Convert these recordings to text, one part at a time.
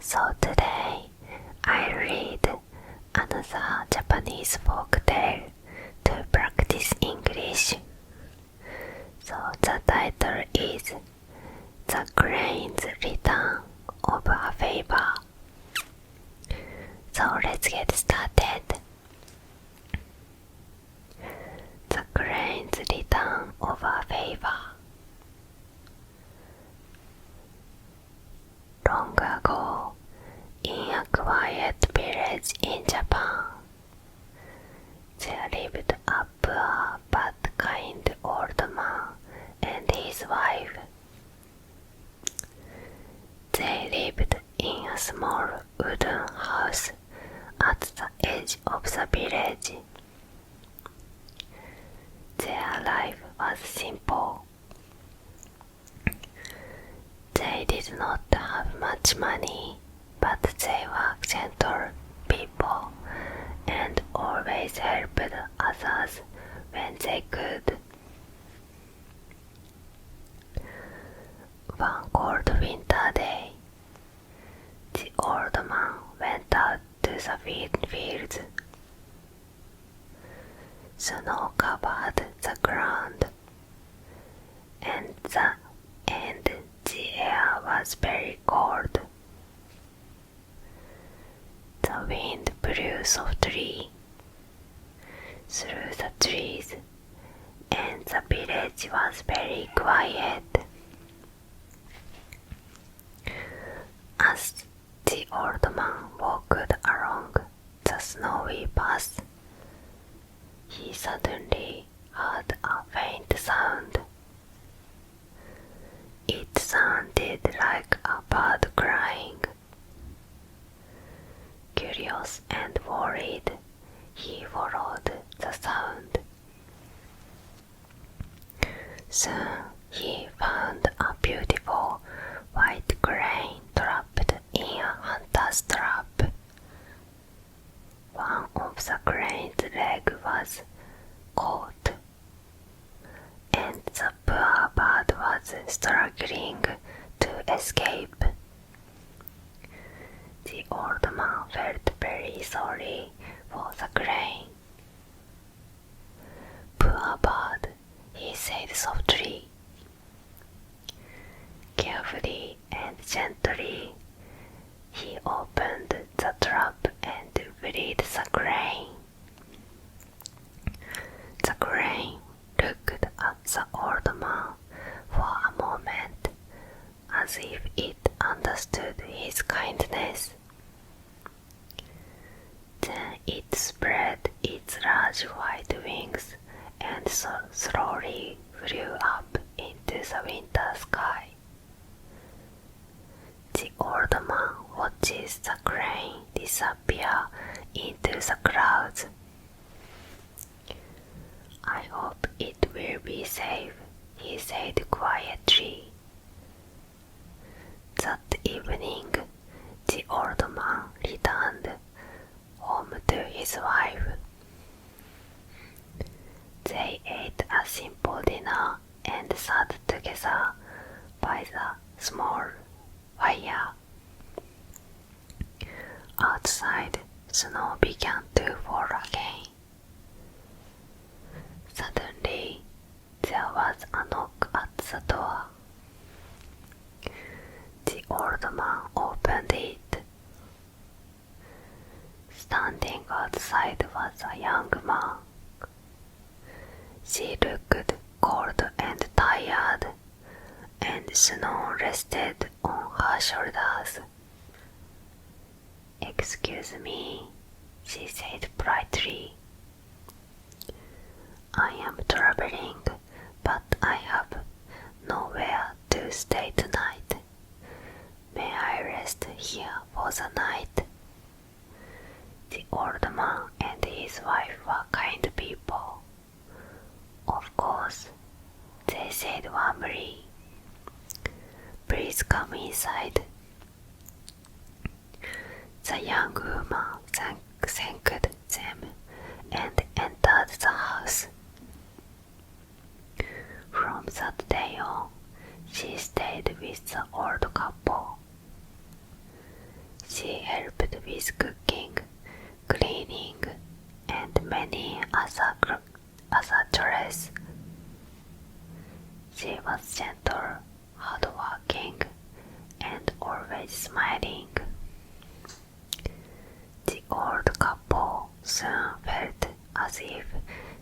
So today I read another Japanese folk tale to practice English. So the title is The Crane's Return of a Favor. So let's get started. The Crane's Return of a Favor. Long ago, in a quiet village in Japan, there lived a poor but kind old man and his wife. They lived in a small wooden house at the edge of the village. Their life was simple. They did not have much money, but they were gentle people and always helped others when they could. One cold winter day, the old man went out to the fields. Snow covered the ground, and the air was very cold. The wind blew softly through the trees, and the village was very quiet. As the old man walked along the snowy path, he suddenly heard a faint sound. It sounded like a bird crying. Curious and worried, he followed the sound. Soon he found a beautiful white crane trapped in a hunter's trap. One of the crane's legs was caught, and the poor bird was struggling to escape. The old man felt very sorry for the crane. Poor bird, he said softly. Carefully and gently, he opened the trap and freed the crane. The crane looked at the old man for a moment, as if it understood his kindness. Then it spread its large white wings and slowly flew up into the winter sky. The old man watches the crane disappear into the clouds. I hope it will be safe, he said quietly. That evening, the old man returned home to his wife. They ate a simple dinner and sat together by the small fire. Outside, snow began to fall again. Suddenly, there was a knock at the door. The old man opened it. Standing outside was a young man. She looked cold and tired, and snow rested on her shoulders. "Excuse me," she said politely. "I am traveling, but I have nowhere to stay tonight. May I rest here for the night?" The old man and his wife were kind people. "Of course," they said warmly. "Please come inside." The young woman thanked them and entered the house. From that day on, she stayed with the old couple. many other dresses. She was gentle, hardworking, and always smiling. The old couple soon felt as if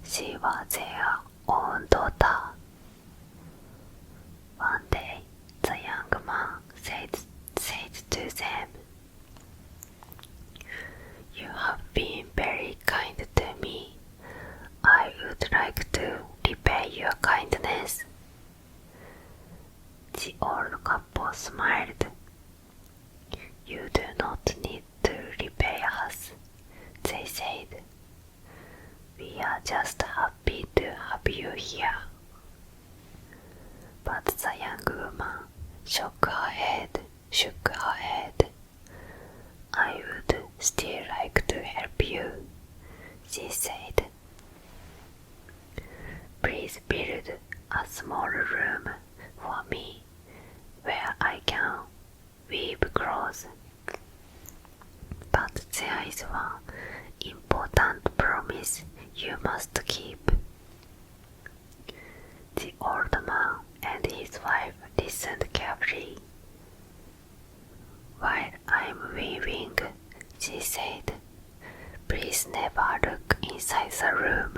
she was their own daughter. One day, the young man said to them, "You have been very kind to me. I would like to repay your kindness." The old couple smiled. "You do not need to repay us," they said. "We are just happy to have you here." But the young woman shook her head. "I would still like to help you," she said. "Please build a small room for me where I can weave clothes. But there is one important promise you must keep." The old man and his wife listened carefully. "While I'm weaving," she said, "please never look inside the room."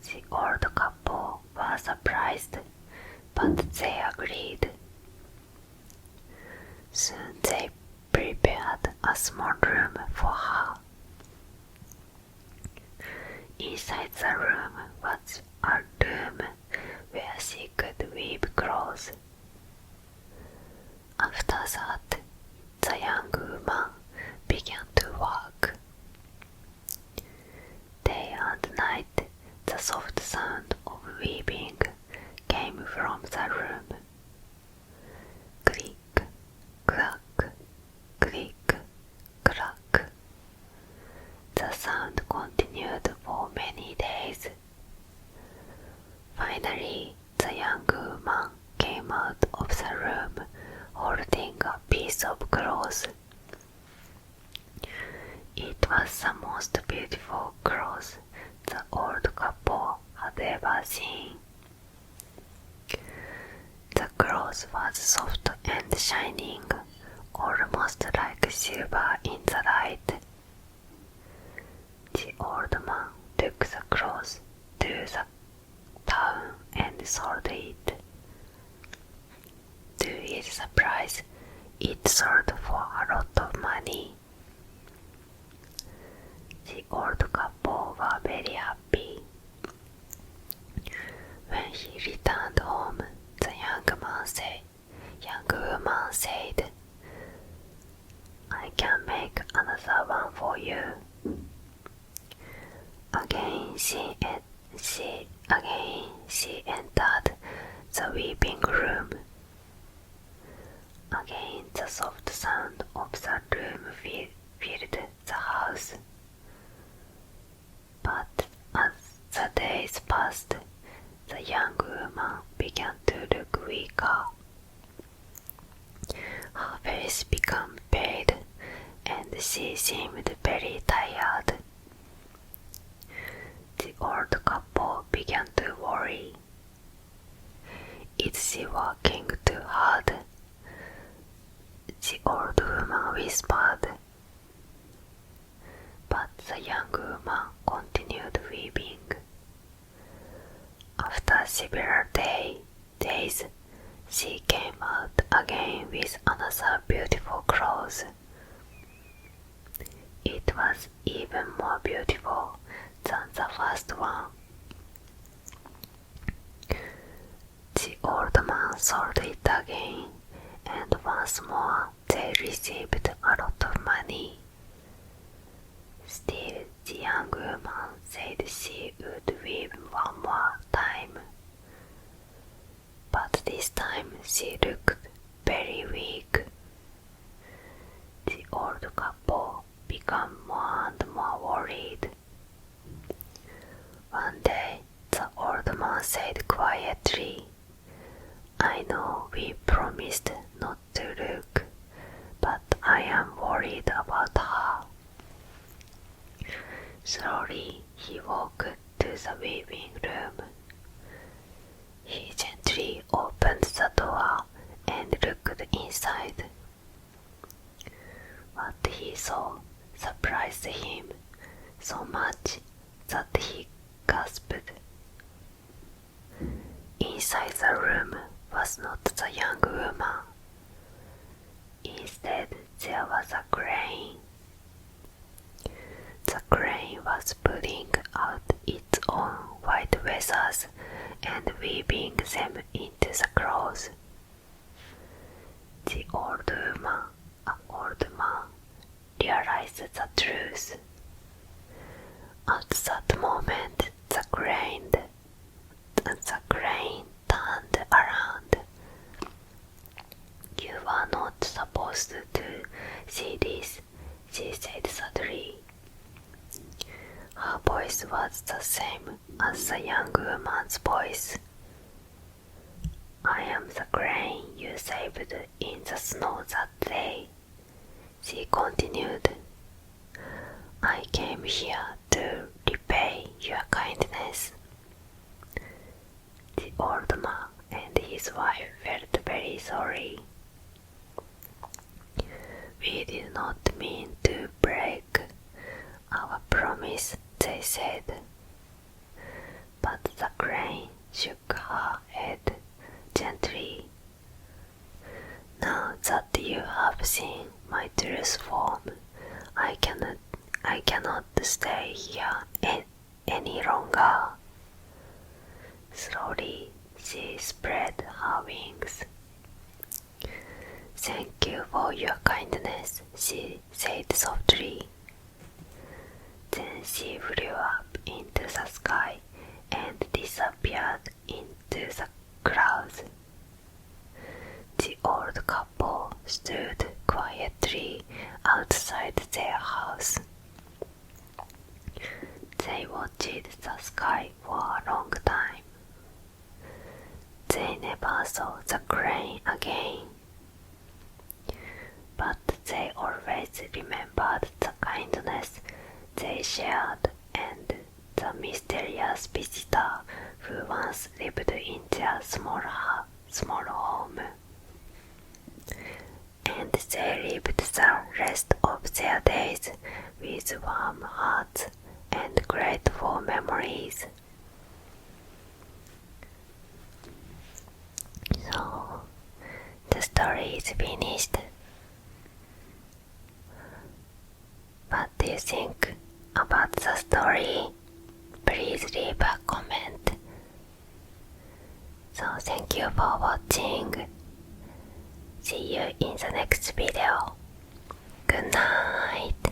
The old couple was surprised, but they agreed. Soon they prepared a small room for her. Inside the room was a room where she could weave clothes. After that, the young woman began to work. Day and night, the soft sound of weaving came from the room. Click, clack, click, clack. The sound continued for many days. Finally, the young woman came out of the room holding a piece of cloth. It was the most beautiful cloth the old couple had ever seen. The cloth was soft and shining, almost like silver in the light. The old man took the cloth to the town and sold it. To his surprise, it sold for a lot of money. The old couple were very happy. When he returned home, the young woman said, "I can make another one for you." Again she entered the weaving room. Again the soft sound of the room filled the house. But as the days passed, the young woman began to look weaker. Her face became pale and she seemed very tired. The old couple began to worry. "Is she working too hard?" the old woman whispered. But the young woman continued weaving. After several days, she came out again with another beautiful cloth. It was even more beautiful than the first one. The old man sold it again, and once more they received a lot of money. Still, the young woman said she would weave one more time. But this time she looked very weak. The old couple became more and more worried. One day, the old man said quietly, "I know we promised not to look, but I am worried about her. Slowly he walked to the weaving room. He gently opened the door and looked inside. What he saw surprised him so much that he gasped. Inside the room was not the young woman. Instead, there was a crane. The crane was pulling out its own white feathers and weaving them into the clothes. The old man realized the truth. At that moment, the crane turned around. "You are not supposed to see this," she said sadly. Her voice was the same as the young woman's voice. "I am the crane you saved in the snow that day," she continued. "I came here to repay your kindness." The old man and his wife felt very sorry. "We did not mean to break our promise," they said. But the crane shook her head gently. "Now that you have seen my true form, I cannot stay here any longer." Slowly she spread her wings. "Thank you for your kindness," she said softly. Then she flew up into the sky and disappeared into the clouds. The old couple stood quietly outside their house. They watched the sky for a long time. They never saw the crane again. But they always remembered the kindness they shared and the mysterious visitor who once lived in their small home. And they lived the rest of their days with warm hearts and grateful memories. So, the story is finished. What do you think about the story? Please leave a comment. So thank you for watching. See you in the next video. Good night.